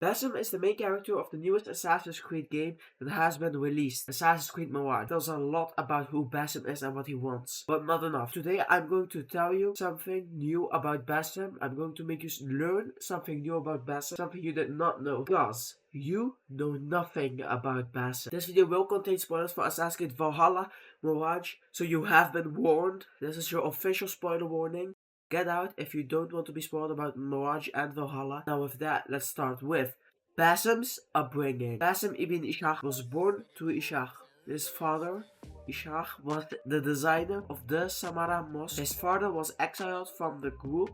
Basim is the main character of the newest Assassin's Creed game that has been released, Assassin's Creed Mirage. It tells a lot about who Basim is and what he wants, but not enough. Today I'm going to tell you something new about Basim. I'm going to make you learn something new about Basim, something you did not know, because you know nothing about Basim. This video will contain spoilers for Assassin's Creed Valhalla, Mirage, so you have been warned. This is your official spoiler warning. Get out if you don't want to be spoiled about Mirage and Valhalla. Now with that, let's start with Basim's upbringing. Basim ibn Ishaq was born to Ishaq. His father, Ishaq, was the designer of the Samarra Mosque. His father was exiled from the group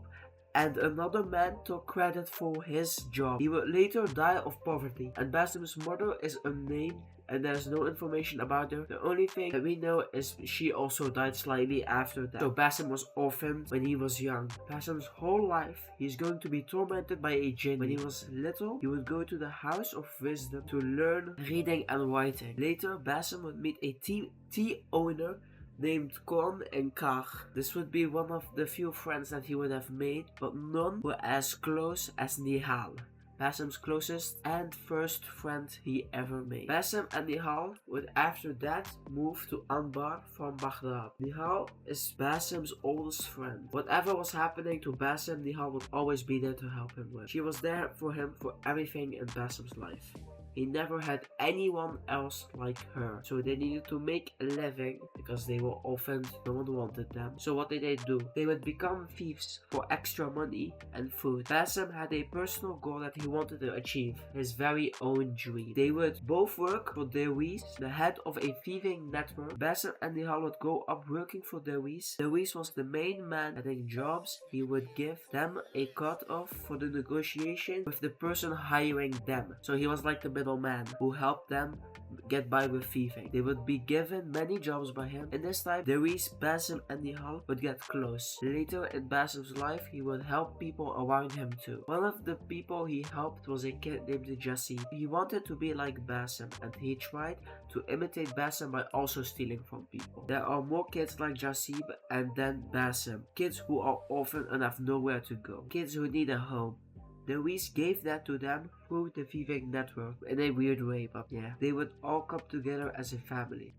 and another man took credit for his job. He would later die of poverty, and Basim's mother is unnamed and there's no information about her. The only thing that we know is she also died slightly after that. So Basim was orphaned when he was young. Basim's whole life, he's going to be tormented by a jinn. When he was little, he would go to the House of Wisdom to learn reading and writing. Later, Basim would meet a tea owner named Kon and Kach. This would be one of the few friends that he would have made, but none were as close as Nihal, Basim's closest and first friend he ever made. Basim and Nihal would after that move to Anbar from Baghdad. Nihal is Basim's oldest friend. Whatever was happening to Basim, Nihal would always be there to help him with. She was there for him for everything in Basim's life. He never had anyone else like her, so they needed to make a living because they were orphaned, no one wanted them. So what did they do? They would become thieves for extra money and food. Basim had a personal goal that he wanted to achieve, his very own dream. They would both work for Dewis, the head of a thieving network. Basim and Nihal would go up working for Dewis. Dewis was the main man getting jobs. He would give them a cut-off for the negotiation with the person hiring them. So he was like the middleman who helped them get by with thieving. They would be given many jobs by him. In this time, Dewis, Basim and Nihal would get close. Later in Basim's life, he would help people around him too. One of the people he helped was a kid named Jasim. He wanted to be like Basim and he tried to imitate Basim by also stealing from people. There are more kids like Jasim and then Basim. Kids who are orphaned and have nowhere to go. Kids who need a home. Dewis gave that to them through the thieving network in a weird way, but yeah, they would all come together as a family.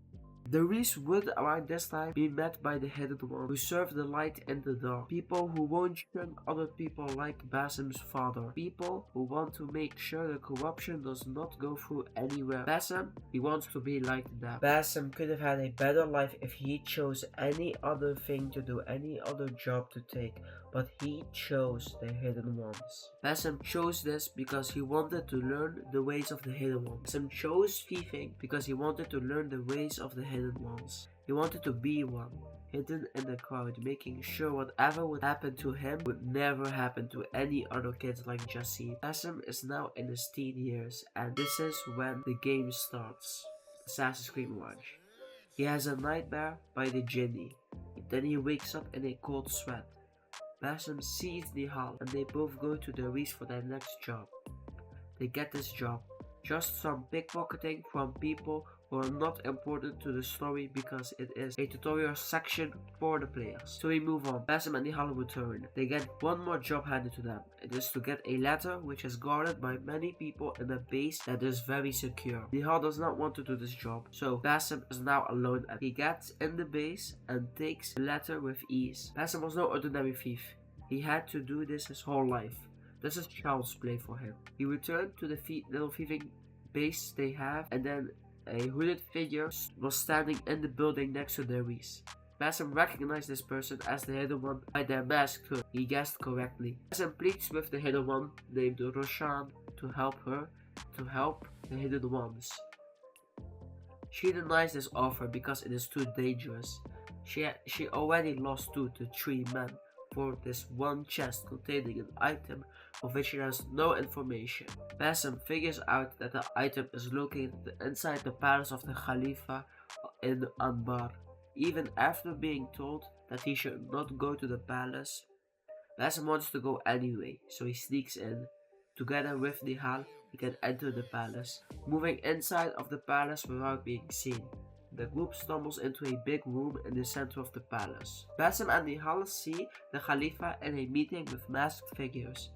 Dewis would around this time be met by the Hidden One, who serve the light in the dark. People who won't shun other people like Basim's father. People who want to make sure the corruption does not go through anywhere. Basim, he wants to be like them. Basim could have had a better life if he chose any other thing to do, any other job to take, but he chose the Hidden Ones. Basim chose this because he wanted to learn the ways of the Hidden Ones. Basim chose thieving because he wanted to learn the ways of the Hidden Ones. He wanted to be one, hidden in the crowd, making sure whatever would happen to him would never happen to any other kids like Jasim. Basim is now in his teen years, and this is when the game starts. Assassin's Creed Mirage. He has a nightmare by the genie. Then he wakes up in a cold sweat. Basim sees Nihal and they both go to the Reese for their next job. They get this job, just some pickpocketing from people who are not important to the story because it is a tutorial section for the players. So we move on. Basim and Nihal return. They get one more job handed to them. It is to get a ladder which is guarded by many people in a base that is very secure. Nihal does not want to do this job, so Basim is now alone and he gets in the base and takes the ladder with ease. Basim was no ordinary thief. He had to do this his whole life. This is child's play for him. He returned to the little thieving base they have, and then a hooded figure was standing in the building next to Dewis. Basim recognized this person as the Hidden One by their masked hood. He guessed correctly. Basim pleads with the Hidden One named Roshan to help the Hidden Ones. She denies this offer because it is too dangerous. She already lost 2 to 3 men for this one chest containing an item of which she has no information. Basim figures out that the item is located inside the palace of the Khalifa in Anbar. Even after being told that he should not go to the palace, Basim wants to go anyway, so he sneaks in. Together with Nihal, he can enter the palace, moving inside of the palace without being seen. The group stumbles into a big room in the center of the palace. Basim and Nihal see the Khalifa in a meeting with masked figures.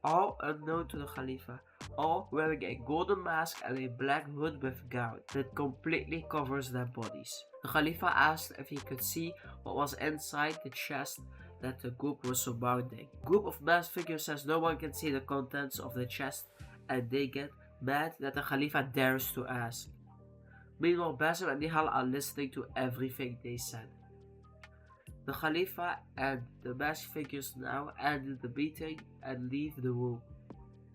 all unknown to the Khalifa, all wearing a golden mask and a black hood with gown that completely covers their bodies. The Khalifa asked if he could see what was inside the chest that the group was surrounding. A group of masked figures says no one can see the contents of the chest, and they get mad that the Khalifa dares to ask. Meanwhile, Basim and Nihal are listening to everything they said. The Khalifa and the masked figures now end the meeting and leave the room.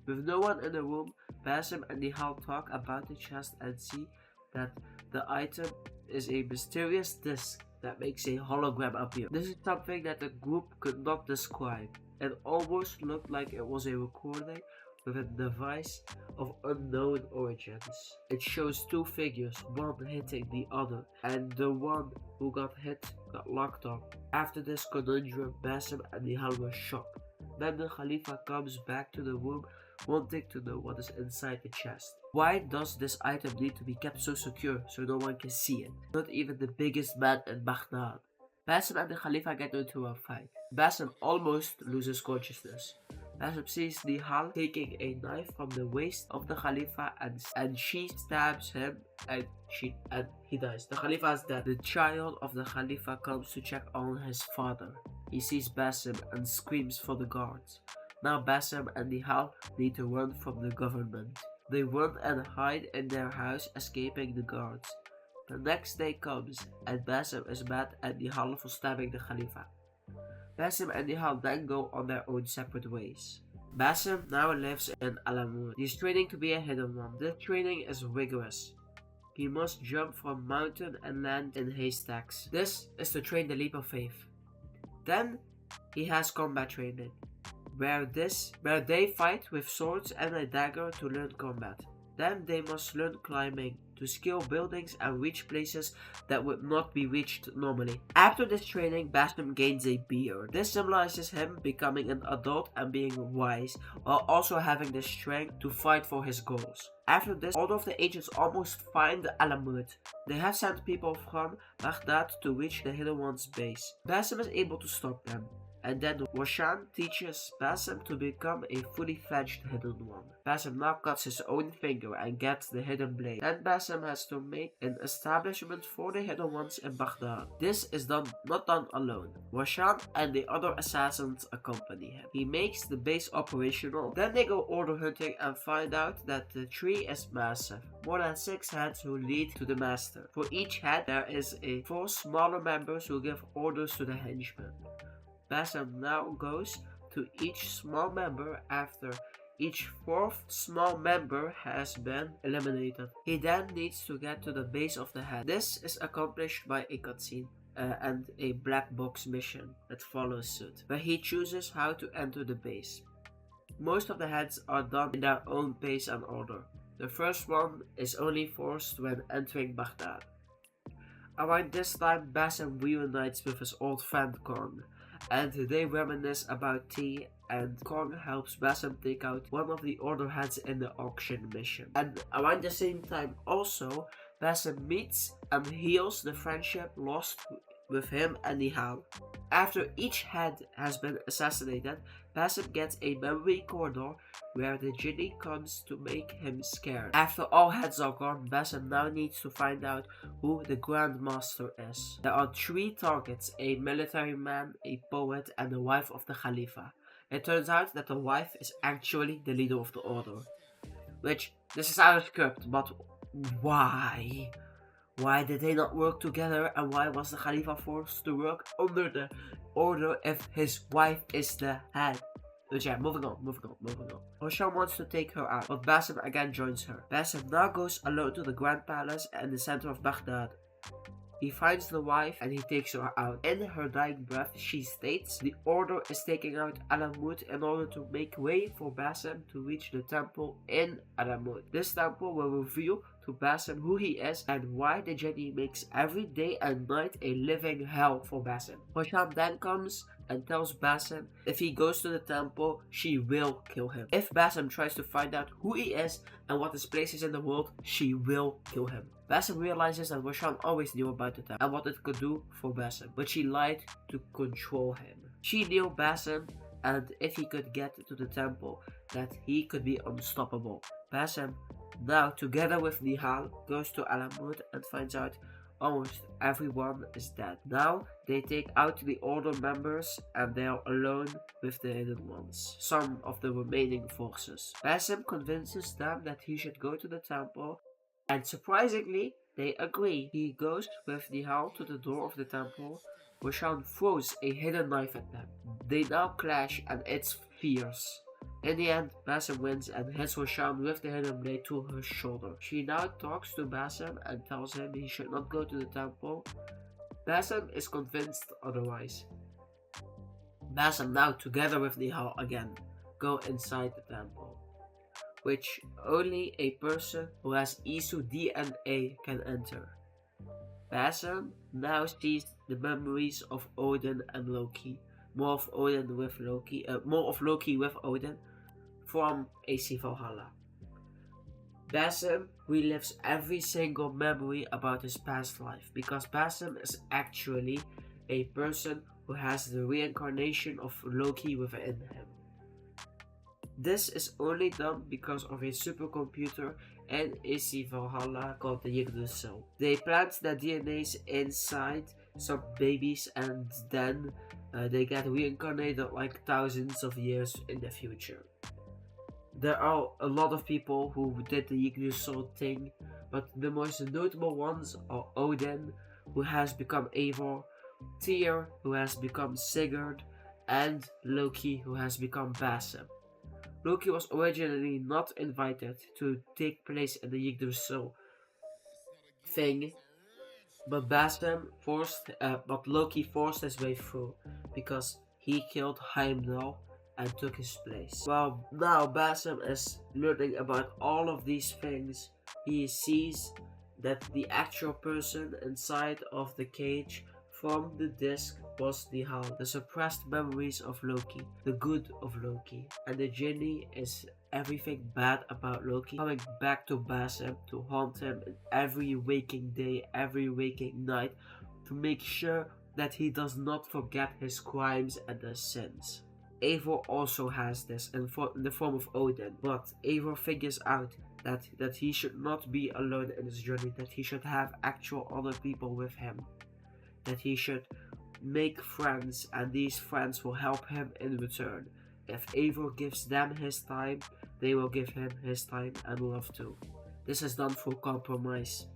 With no one in the room, Basim and Nihal talk about the chest and see that the item is a mysterious disc that makes a hologram appear. This is something that the group could not describe. It almost looked like it was a recording with a device of unknown origins. It shows two figures, one hitting the other, and the one who got hit got locked up. After this conundrum, Basim and Nihal were shocked. Then the Khalifa comes back to the room, wanting to know what is inside the chest. Why does this item need to be kept so secure so no one can see it? Not even the biggest man in Baghdad. Basim and the Khalifa get into a fight. Basim almost loses consciousness. Basim sees Nihal taking a knife from the waist of the Khalifa and she stabs him and he dies. The Khalifa is dead. The child of the Khalifa comes to check on his father. He sees Basim and screams for the guards. Now Basim and Nihal need to run from the government. They run and hide in their house, escaping the guards. The next day comes and Basim is mad at Nihal for stabbing the Khalifa. Basim and Nihal then go on their own separate ways. Basim now lives in Alamut. He is training to be a hidden one. This training is rigorous. He must jump from mountain and land in haystacks. This is to train the leap of faith. Then he has combat training, where they fight with swords and a dagger to learn combat. Then they must learn climbing, to scale buildings and reach places that would not be reached normally. After this training, Basim gains a beard. This symbolizes him becoming an adult and being wise, while also having the strength to fight for his goals. After this, all of the agents almost find Alamut. They have sent people from Baghdad to reach the Hidden One's base. Basim is able to stop them. And then Washan teaches Basim to become a fully fledged Hidden One. Basim now cuts his own finger and gets the Hidden Blade. Then Basim has to make an establishment for the Hidden Ones in Baghdad. This is not done alone. Washan and the other assassins accompany him. He makes the base operational. Then they go order hunting and find out that the tree is massive. More than 6 heads who lead to the master. For each head there is 4 smaller members who give orders to the henchmen. Basim now goes to each small member after each 4th small member has been eliminated. He then needs to get to the base of the head. This is accomplished by a cutscene and a black box mission that follows suit, where he chooses how to enter the base. Most of the heads are done in their own pace and order. The first one is only forced when entering Baghdad. Around this time, Basim reunites with his old friend Kong, and they reminisce about tea, and Kong helps Basim take out one of the order heads in the auction mission. And around the same time also, Basim meets and heals the friendship lost with him and Nihal. After each head has been assassinated, Basim gets a memory corridor where the genie comes to make him scared. After all heads are gone, Basim now needs to find out who the Grand Master is. There are 3 targets, a military man, a poet, and the wife of the Khalifa. It turns out that the wife is actually the leader of the order. Which, this is out of script, but why? Why did they not work together, and why was the Khalifa forced to work under the order if his wife is the head? But yeah, moving on. Hosham wants to take her out, but Basim again joins her. Basim now goes alone to the Grand Palace in the center of Baghdad. He finds the wife and he takes her out. In her dying breath, she states the order is taking out Alamut in order to make way for Basim to reach the temple in Alamut. This temple will reveal to Basim who he is and why the genie makes every day and night a living hell for Basim. Hosham then comes and tells Basim if he goes to the temple, she will kill him. If Basim tries to find out who he is and what his place is in the world, she will kill him. Basim realizes that Hosham always knew about the temple and what it could do for Basim, but she lied to control him. She knew Basim, and if he could get to the temple, that he could be unstoppable. Basim, now together with Nihal, goes to Alamut and finds out almost everyone is dead. Now they take out the Order members and they are alone with the Hidden Ones, some of the remaining forces. Basim convinces them that he should go to the temple, and surprisingly, they agree. He goes with Nihal to the door of the temple. Roshan throws a hidden knife at them. They now clash and it's fierce. In the end, Basim wins and hits Roshan with the hidden blade to her shoulder. She now talks to Basim and tells him he should not go to the temple. Basim is convinced otherwise. Basim now, together with Nihal again, go inside the temple, which only a person who has Isu DNA can enter. Basim now sees the memories of Odin and Loki, more of Loki with Odin, from AC Valhalla. Basim relives every single memory about his past life because Basim is actually a person who has the reincarnation of Loki within him. This is only done because of a supercomputer in AC Valhalla called the Yggdrasil. They plant their DNAs inside some babies and then they get reincarnated like thousands of years in the future. There are a lot of people who did the Yggdrasil thing, but the most notable ones are Odin, who has become Eivor, Tyr, who has become Sigurd, and Loki, who has become Basim. Loki was originally not invited to take place in the Yggdrasil thing, but Loki forced his way through because he killed Heimdall and took his place. Well, now Basim is learning about all of these things. He sees that the actual person inside of the cage from the disc was Nihal, the suppressed memories of Loki, the good of Loki, and the genie is everything bad about Loki coming back to Basim to haunt him in every waking day, every waking night, to make sure that he does not forget his crimes and his sins. Eivor also has this in the form of Odin, but Eivor figures out that he should not be alone in his journey, that he should have actual other people with him, that he should make friends and these friends will help him in return. If Eivor gives them his time, they will give him his time and love too. This is done through compromise.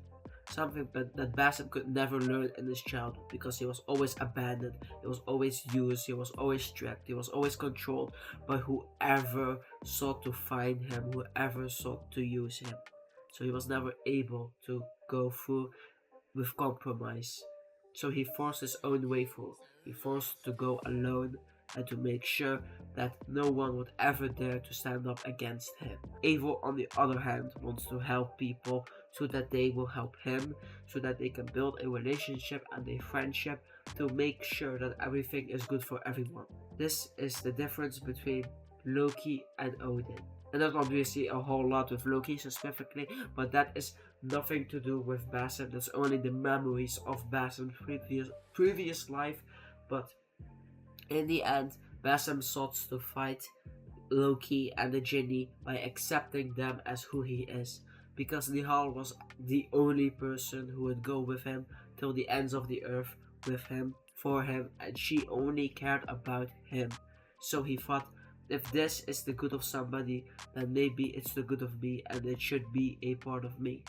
Something that Basim could never learn in his childhood because he was always abandoned, he was always used, he was always strict, he was always controlled by whoever sought to find him, whoever sought to use him. So he was never able to go through with compromise. So he forced his own way through. He forced to go alone and to make sure that no one would ever dare to stand up against him. Eivor, on the other hand, wants to help people so that they will help him, so that they can build a relationship and a friendship to make sure that everything is good for everyone. This is the difference between Loki and Odin. And there's obviously a whole lot with Loki specifically, but that is nothing to do with Basim. That's only the memories of Basim's previous life. But in the end, Basim sought to fight Loki and the genie by accepting them as who he is, because Nihal was the only person who would go with him till the ends of the earth with him, for him, and she only cared about him. So he thought, if this is the good of somebody, then maybe it's the good of me and it should be a part of me.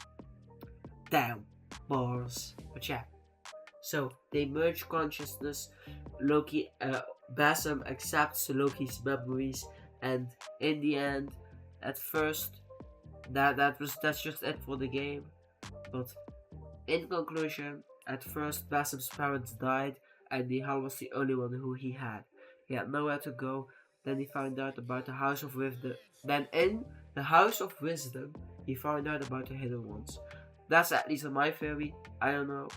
Damn, bars. But yeah. So they merge consciousness. Basim accepts Loki's memories, and in the end, at first, that's just it for the game. But in conclusion, at first Basim's parents died, and Nihal was the only one who he had. He had nowhere to go. Then he found out about the House of Wisdom. Then in the House of Wisdom, he found out about the Hidden Ones. That's at least my theory. I don't know.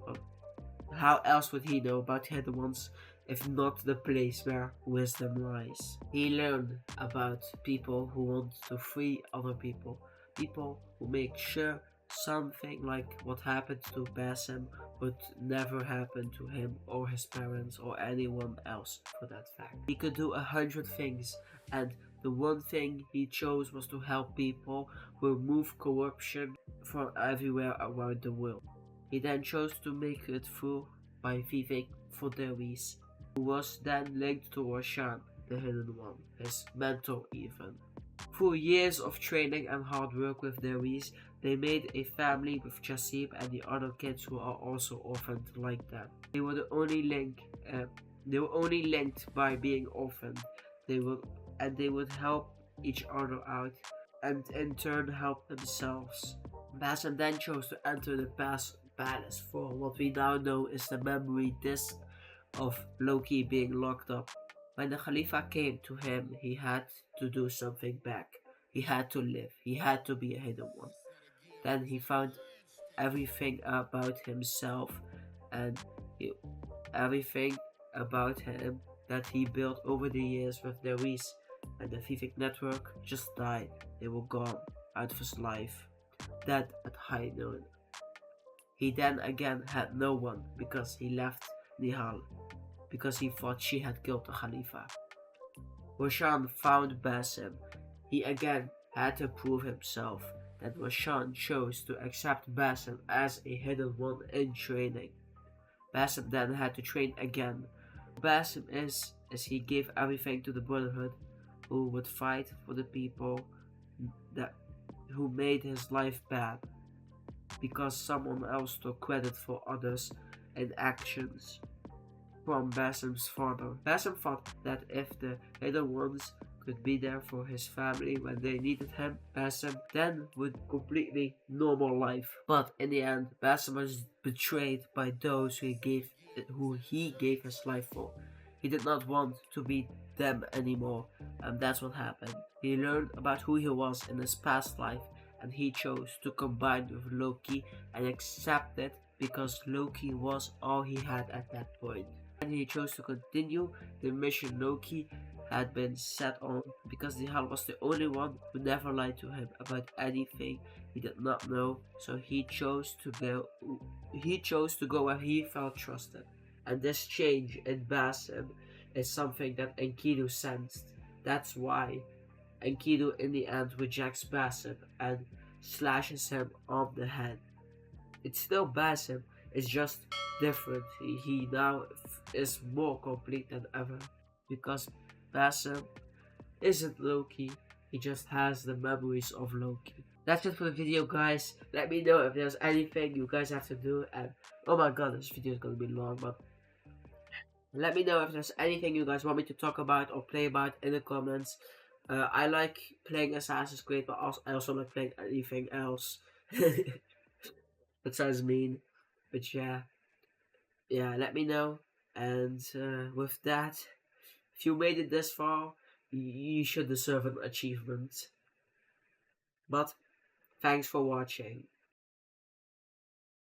How else would he know about the Hidden Ones if not the place where wisdom lies? He learned about people who want to free other people. People who make sure something like what happened to Basim would never happen to him or his parents or anyone else for that fact. He could do 100 things, and the one thing he chose was to help people, remove corruption from everywhere around the world. He then chose to make it through by thieving for Dewey's, who was then linked to Roshan, the Hidden One, his mentor even. Through years of training and hard work with Dewey's, they made a family with Jasib and the other kids who are also orphaned like them. They were the only link. They were only linked by being orphaned. They would help each other out, and in turn help themselves. Basim then chose to enter the palace for what we now know is the memory disc of Loki being locked up. When the Khalifa came to him, he had to do something back. He had to live. He had to be a hidden one. Then he found everything about himself and everything about him that he built over the years with the Reese, and the Vivek network just died. They were gone out of his life, dead at high noon. He then again had no one because he left Nihal, because he thought she had killed the Khalifa. Roshan found Basim. He again had to prove himself. That Roshan chose to accept Basim as a hidden one in training. Basim then had to train again. Basim is he gave everything to the Brotherhood, who would fight for the people who made his life bad, because someone else took credit for others' actions from Basim's father. Basim thought that if the hidden ones could be there for his family when they needed him, Basim then would completely normal life. But in the end, Basim was betrayed by those who he gave his life for. He did not want to be them anymore, and that's what happened. He learned about who he was in his past life, and he chose to combine with Loki and accept it because Loki was all he had at that point. And he chose to continue the mission Loki had been set on because Nihal was the only one who never lied to him about anything he did not know. So he chose to go where he felt trusted. And this change in Basim is something that Enkidu sensed. That's why Enkidu in the end rejects Basim and slashes him on the head. It's still Basim, it's just different. He now is more complete than ever because Basim isn't Loki, he just has the memories of Loki. That's it for the video, guys. Let me know if there's anything you guys have to do, and oh my god, this video is gonna be long, but let me know if there's anything you guys want me to talk about or play about in the comments. I like playing Assassin's Creed, but I also like playing anything else. That sounds mean, but yeah, let me know. And with that, if you made it this far, you should deserve an achievement. But thanks for watching.